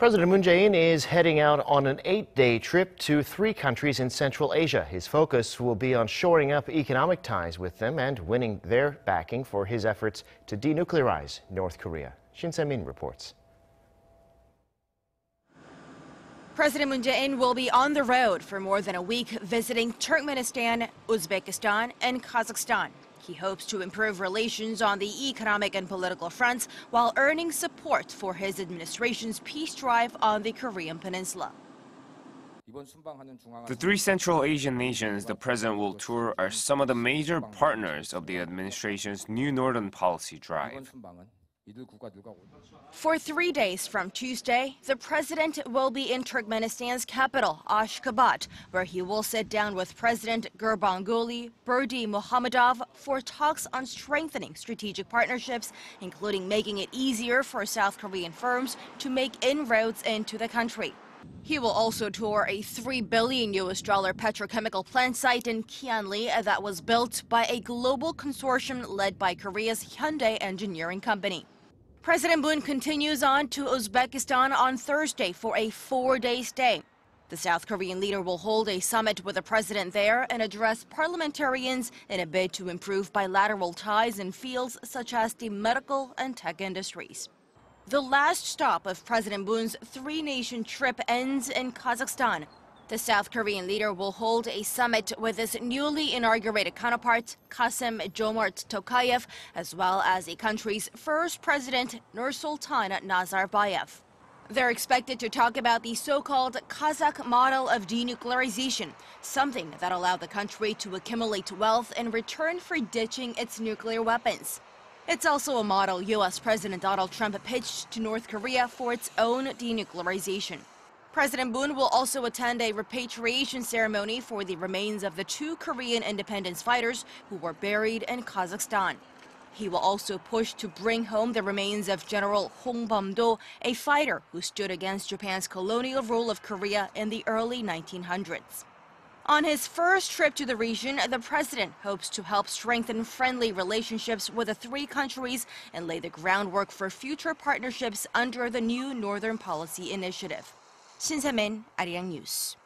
President Moon Jae-in is heading out on an 8-day trip to 3 countries in Central Asia. His focus will be on shoring up economic ties with them and winning their backing for his efforts to denuclearize North Korea. Shin Se-min reports. President Moon Jae-in will be on the road for more than a week visiting Turkmenistan, Uzbekistan, and Kazakhstan. He hopes to improve relations on the economic and political fronts while earning support for his administration's peace drive on the Korean Peninsula. The 3 Central Asian nations the president will tour are some of the major partners of the administration's new Northern policy drive. For 3 days from Tuesday, the president will be in Turkmenistan's capital, Ashgabat, where he will sit down with President Gurbanguly Berdimuhamedov for talks on strengthening strategic partnerships, including making it easier for South Korean firms to make inroads into the country. He will also tour a $3 billion petrochemical plant site in Kyanli that was built by a global consortium led by Korea's Hyundai engineering company. President Moon continues on to Uzbekistan on Thursday for a 4-day stay. The South Korean leader will hold a summit with the president there and address parliamentarians in a bid to improve bilateral ties in fields such as the medical and tech industries. The last stop of President Moon's 3-nation trip ends in Kazakhstan. The South Korean leader will hold a summit with his newly inaugurated counterpart, Kassym-Jomart Tokayev, as well as the country's first president, Nursultan Nazarbayev. They're expected to talk about the so-called Kazakh model of denuclearization, something that allowed the country to accumulate wealth in return for ditching its nuclear weapons. It's also a model U.S. President Donald Trump pitched to North Korea for its own denuclearization. President Moon will also attend a repatriation ceremony for the remains of the 2 Korean independence fighters who were buried in Kazakhstan. He will also push to bring home the remains of General Hong Bum-do, a fighter who stood against Japan's colonial rule of Korea in the early 1900s. On his first trip to the region, the president hopes to help strengthen friendly relationships with the 3 countries and lay the groundwork for future partnerships under the new Northern Policy Initiative. Shin Se-min, Arirang News.